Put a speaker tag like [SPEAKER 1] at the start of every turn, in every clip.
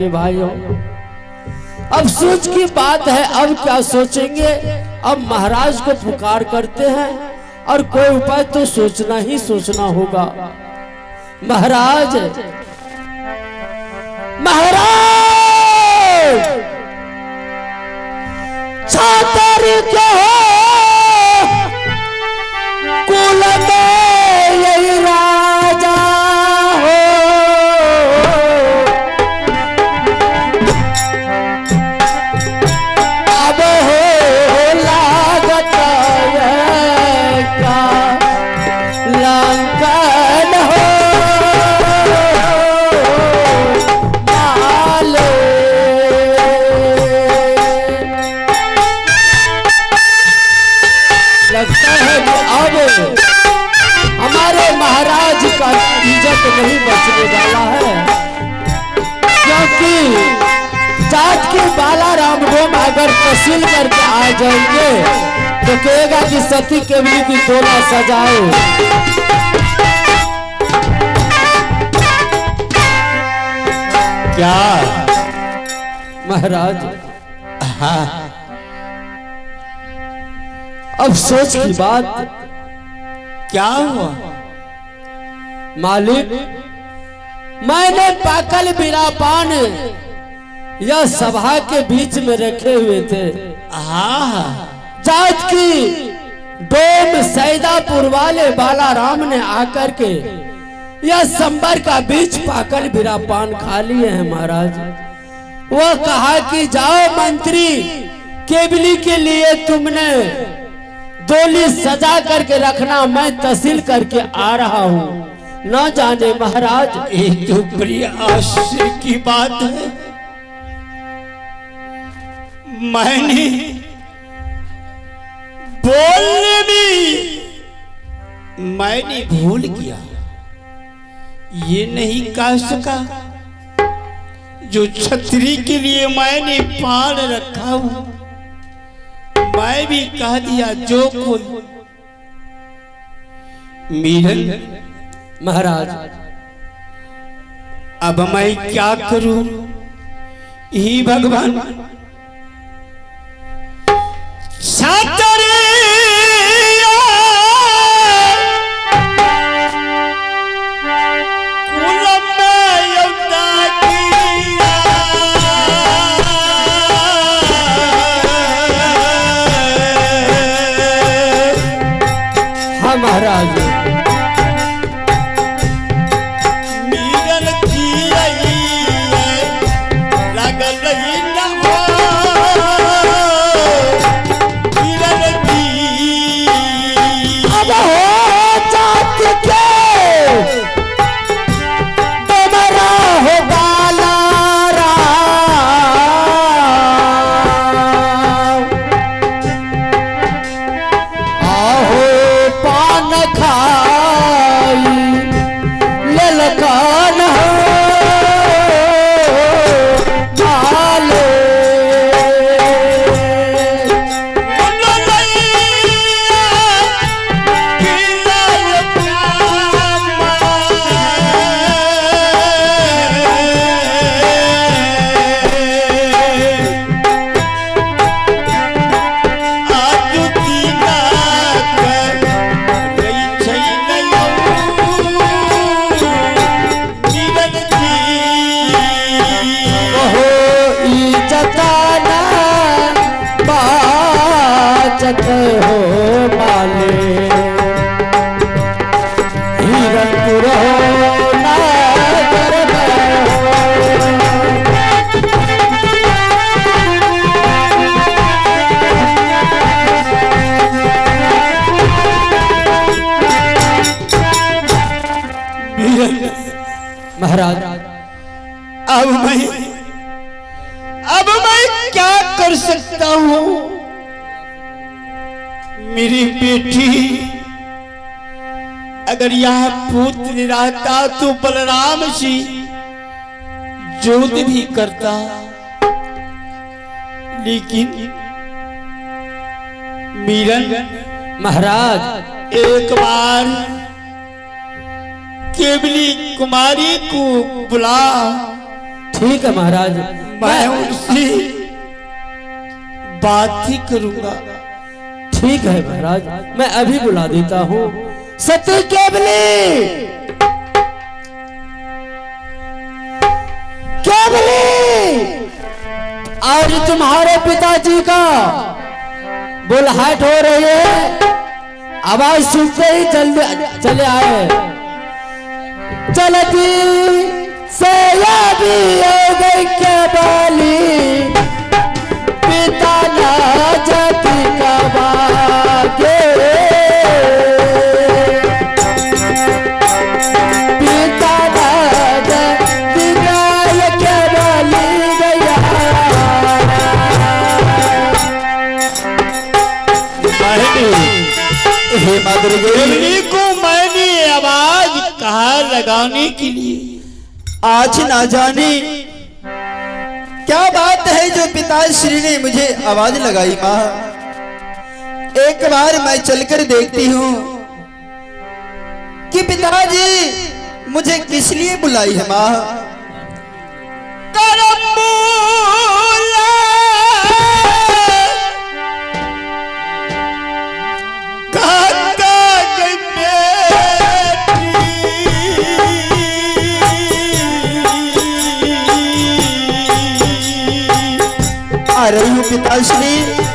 [SPEAKER 1] भाइयों, अब सोच की बात है। अब क्या सोचेंगे? अब महाराज को पुकार करते हैं और कोई उपाय तो सोचना ही सोचना होगा। महाराज, महाराज, छातर के हो कुल में यही राजा हो, अब हो लागत का लंकन हो माले। लगता है कि अब हमारे महाराज का इज्जत नहीं बचने वाला है, क्योंकि जात के बाला राम डोम अगर तहसील करके आ जाएंगे तो कहेगा कि सती केवली की तोला सजाए। क्या महाराज? हाँ, अब सोच की बात। क्या हुआ मालिक? मैंने पाकल बिरापान यह सभा के बीच में रखे हुए थे। जात की डोम सैदापुर वाले बाला राम ने आकर के यह संबर का बीच पाकल बिरापान खा लिए हैं महाराज। वह कहा कि जाओ मंत्री, केवली के लिए तुमने डोली सजा करके रखना, मैं तहसील करके आ रहा हूँ। न जाने महाराज,
[SPEAKER 2] एक तो बड़ी आश्चर्य की बात है, मैंने बोलने में मैंने भूल किया, ये नहीं कह सका जो छतरी के लिए मैंने पान रखा हूं। मैं भी कह दिया जो कोई। मीरन
[SPEAKER 1] महाराज,
[SPEAKER 2] अब मैं क्या करूं? ही भगवान,
[SPEAKER 1] महाराज
[SPEAKER 2] मीरन की लगल रही न हो, मीरन की
[SPEAKER 1] अब हो जात के तुम्हारा हो बाला राम, आहो पान खाई ललकान हो माले। हो माले हिरनपुर हो नगर में
[SPEAKER 2] मीरन
[SPEAKER 1] महाराज,
[SPEAKER 2] अब मैं क्या कर सकता हूं? मेरी बेटी अगर यह पुत्र रहता तो बलराम जी युद्ध भी करता, लेकिन मीरन
[SPEAKER 1] महाराज,
[SPEAKER 2] एक बार केवली कुमारी को बुला,
[SPEAKER 1] ठीक है महाराज,
[SPEAKER 2] मैं उनसे बात ही करूंगा।
[SPEAKER 1] ठीक है महाराज, मैं अभी बुला देता हूँ। सती केवली, केवली, आज तुम्हारे पिताजी का बुलहट हो रही है। आवाज सुनते ही जल्दी चले आए। चलती से भी हो गई केवली, पिता ना जाति का भाग्य, पिता ना जाति का केवली गया।
[SPEAKER 3] हे माधुरी
[SPEAKER 2] केवली को मैंने आवाज कहा लगाने के लिए,
[SPEAKER 3] आज ना जाने क्या बात है जो पिताश्री ने मुझे आवाज लगाई। माँ, एक बार मैं चलकर देखती हूँ कि पिताजी मुझे किस लिए बुलाई है। माँ, आ रही हूँ पिताश्री।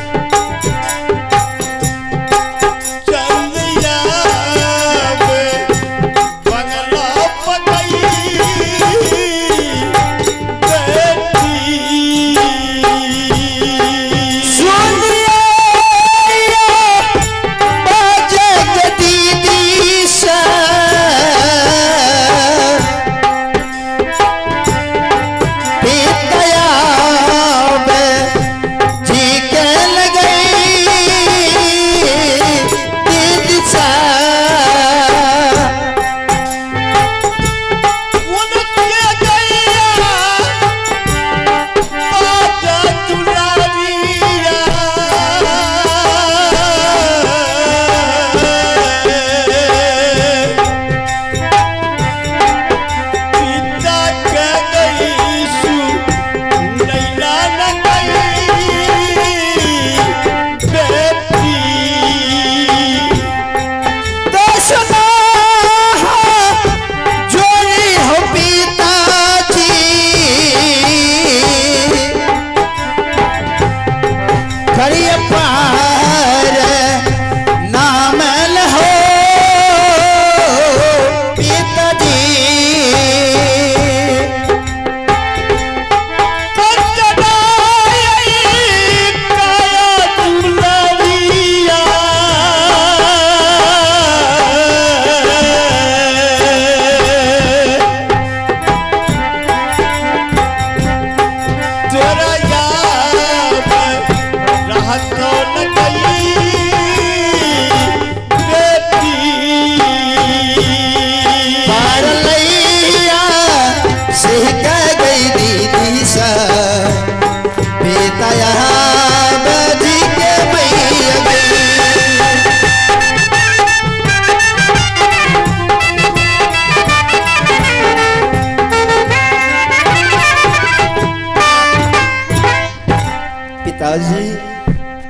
[SPEAKER 3] पिताजी।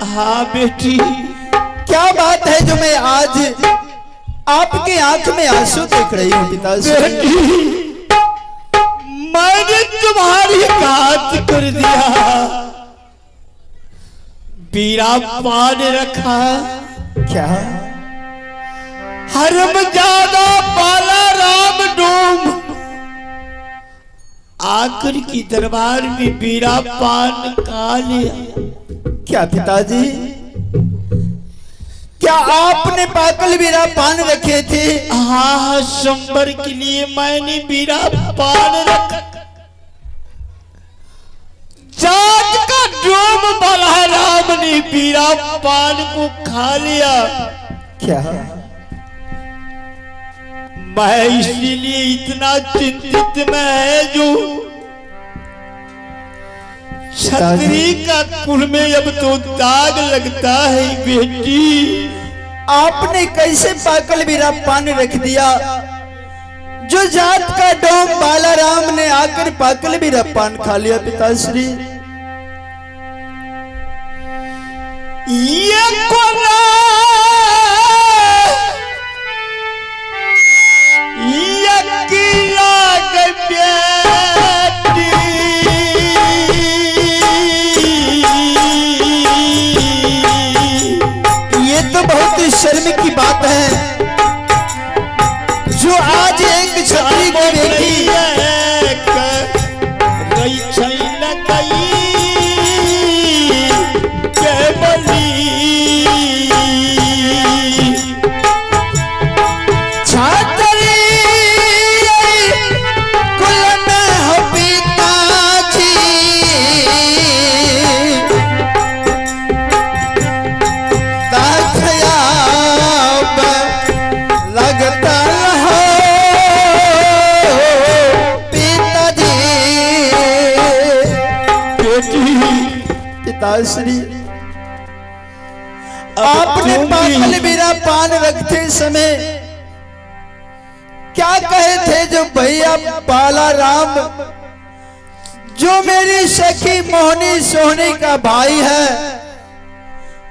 [SPEAKER 2] हाँ बेटी,
[SPEAKER 3] क्या बात है जो मैं आज आपके आंख में आंसू देख रही हूँ पिताजी।
[SPEAKER 2] बेटी, मैंने तुम्हारी घात कर दिया, बीरा पान रखा।
[SPEAKER 3] क्या?
[SPEAKER 2] हरमजादा बाला राम डोम आकर की दरबार में बीरा पान खा लिया।
[SPEAKER 3] क्या पिताजी, क्या आपने पाकल बीरा पान रखे थे?
[SPEAKER 2] हाँ, संबर के लिए मैंने बीरा पान रखा। जात का डोम बलराम ने बीरा पान को खा लिया।
[SPEAKER 3] क्या?
[SPEAKER 2] मैं इसीलिए इतना चिंतित में है जो छतरी का कुल में अब तो दाग लगता है। बेटी,
[SPEAKER 3] आपने कैसे पाकल बीरा पान रख दिया जो जात का डोम बालाराम ने आकर पाकल भी पान खा लिया पिताश्री।
[SPEAKER 2] ये कोना ये किला के बेटी
[SPEAKER 3] ये तो बहुत ही शर्म की बात है जो आज एक छतरी की बेटी पिताश्री आपने पाकल मेरा पान रखते समय क्या कहे थे जो भैया बालाराम जो मेरी सखी मोहनी सोहनी का भाई है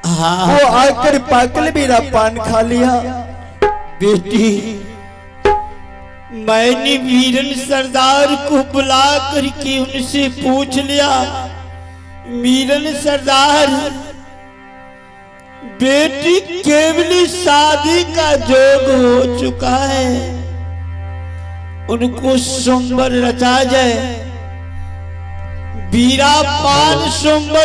[SPEAKER 3] वो आकर पाकल मेरा पान खा लिया।
[SPEAKER 2] बेटी मैंने वीरन सरदार को बुला करके उनसे पूछ लिया, मीरन सरदार बेटी केवली शादी का जोग हो चुका है, उनको सोमवार रचा जाए, बीरा पान सोमवार